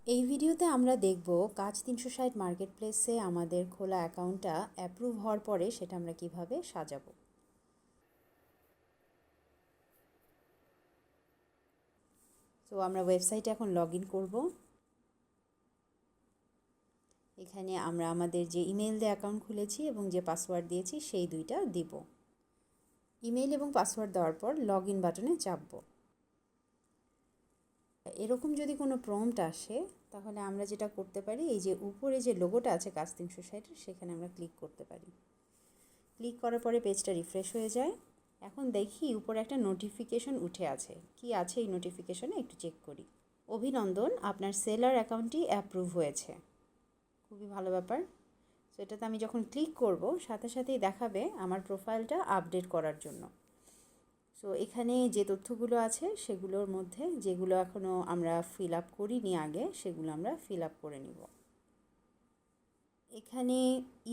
এই ভিডিওতে আমরা দেখব কাজ 360 মার্কেট প্লেসে আমাদের খোলা অ্যাকাউন্টটা অ্যাপ্রুভ হওয়ার পরে সেটা আমরা কিভাবে সাজাবো। তো আমরা ওয়েবসাইটে এখন লগ ইন করবো। এখানে আমরা আমাদের যে ইমেল দিয়ে অ্যাকাউন্ট খুলেছি এবং যে পাসওয়ার্ড দিয়েছি সেই দুইটা দিব। ইমেল এবং পাসওয়ার্ড দেওয়ার পর লগ ইন বাটনে চাপবো। এরকম যদি কোনো প্রম্পট আসে তাহলে আমরা যেটা করতে পারি, এই যে উপরে যে লোগোটা আছে কাজ 360-এর সেখানে আমরা ক্লিক করতে পারি। ক্লিক করার পরে পেজটা রিফ্রেশ হয়ে যায়। এখন দেখি উপরে একটা নোটিফিকেশন উঠে আছে, কি আছে এই নোটিফিকেশনে একটু চেক করি। অভিনন্দন, আপনার সেলার অ্যাকাউন্টটি অ্যাপ্রুভ হয়েছে। খুবই ভালো ব্যাপার। সো এটাতে আমি যখন ক্লিক করব সাথে সাথেই দেখাবে আমার প্রোফাইলটা আপডেট করার জন্য। সো এখানে যে তথ্যগুলো আছে সেগুলোর মধ্যে যেগুলো এখনও আমরা ফিল আপ করিনি আগে, সেগুলো আমরা ফিল আপ করে নিব। এখানে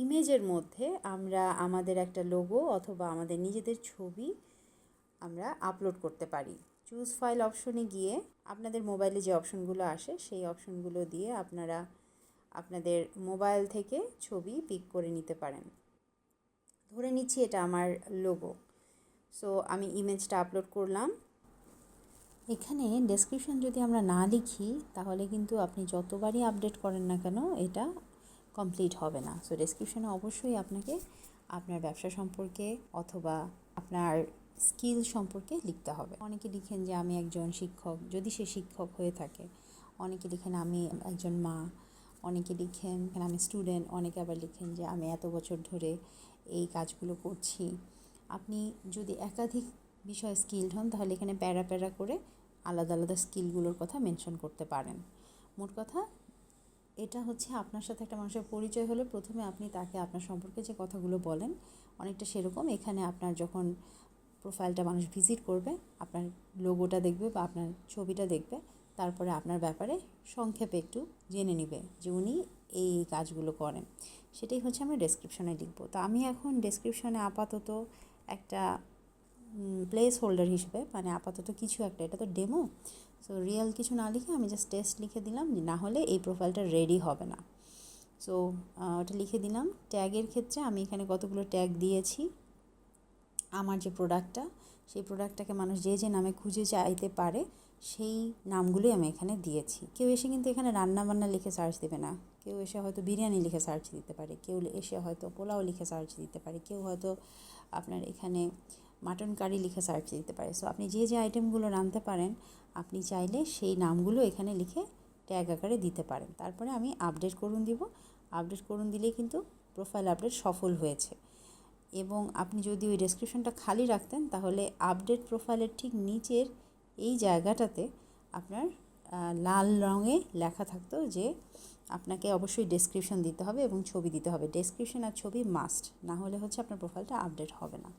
ইমেজের মধ্যে আমরা আমাদের একটা লোগো অথবা আমাদের নিজেদের ছবি আমরা আপলোড করতে পারি। চুজ ফাইল অপশনে গিয়ে আপনাদের মোবাইলে যে অপশনগুলো আসে সেই অপশনগুলো দিয়ে আপনারা আপনাদের মোবাইল থেকে ছবি পিক করে নিতে পারেন। ধরে নিচ্ছি এটা আমার লোগো। সো আমি ইমেজটা আপলোড করলাম। এখানে ডেসক্রিপশন যদি আমরা না লিখি তাহলে কিন্তু আপনি যতবারই আপডেট করেন না কেন এটা কমপ্লিট হবে না। সো ডেসক্রিপশনে অবশ্যই আপনাকে আপনার ব্যবসা সম্পর্কে অথবা আপনার স্কিল সম্পর্কে লিখতে হবে। অনেকে লিখেন যে আমি একজন শিক্ষক, যদি সে শিক্ষক হয়ে থাকে। অনেকে লিখেন আমি একজন মা, অনেকে লিখেন আমি স্টুডেন্ট, অনেকে আবার লিখেন যে আমি এত বছর ধরে এই কাজগুলো করছি। আপনি যদি একাধিক বিষয়ে স্কিলড হন তাহলে এখানে প্যারা প্যারা করে আলাদা আলাদা স্কিলগুলোর কথা মেনশন করতে পারেন। মোট কথা এটা হচ্ছে আপনার সাথে একটা মানুষের পরিচয় হলে প্রথমে আপনি তাকে আপনার সম্পর্কে যে কথাগুলো বলেন অনেকটা সেরকম। এখানে আপনার যখন প্রোফাইলটা মানুষ ভিজিট করবে আপনার লোগোটা দেখবে বা আপনার ছবিটা দেখবে, তারপরে আপনার ব্যাপারে সংক্ষেপে একটু জেনে নেবে যে উনি এই কাজগুলো করেন। সেটাই হচ্ছে আমরা ডেসক্রিপশনে লিখব। তো আমি এখন ডেসক্রিপশনে আপাতত একটা প্লেস হোল্ডার হিসেবে, মানে আপাতত কিছু একটা, এটা তো ডেমো, সো রিয়েল কিছু না লিখে আমি জাস্ট টেস্ট লিখে দিলাম, না হলে এই প্রোফাইলটা রেডি হবে না। সো ওটা লিখে দিলাম। ট্যাগের ক্ষেত্রে আমি এখানে কতগুলো ট্যাগ দিয়েছি। আমার যে প্রোডাক্টটা, সেই প্রোডাক্টটাকে মানুষ যে যে নামে খুঁজে চাইতে পারে সেই নামগুলোই আমি এখানে দিয়েছি। কেউ এসে কিন্তু এখানে রান্নাবান্না লিখে সার্চ দেবে না। কেউ এসে হয়তো বিরিয়ানি লিখে সার্চ দিতে পারে, কেউ এসে হয়তো পোলাও লিখে সার্চ দিতে পারে, কেউ হয়তো আপনার এখানে মাটন কারি লিখে সার্চ দিতে পারে। সো আপনি যে যে আইটেমগুলো রাঁধতে পারেন আপনি চাইলে সেই নামগুলো এখানে লিখে ট্যাগ আকারে দিতে পারেন। তারপরে আমি আপডেট করুন দিব। আপডেট করুন দিলেই কিন্তু প্রোফাইল আপডেট সফল হয়েছে। এবং আপনি যদি ওই ডেসক্রিপশনটা খালি রাখতেন তাহলে আপডেট প্রোফাইলের ঠিক নিচের এই জায়গাটাতে আপনার লাল রঙে লেখা থাকতো যে আপনাকে অবশ্যই ডেসক্রিপশন দিতে হবে এবং ছবি দিতে হবে। ডেসক্রিপশন আর ছবি মাস্ট, না হলে হচ্ছে আপনার প্রোফাইলটা আপডেট হবে না।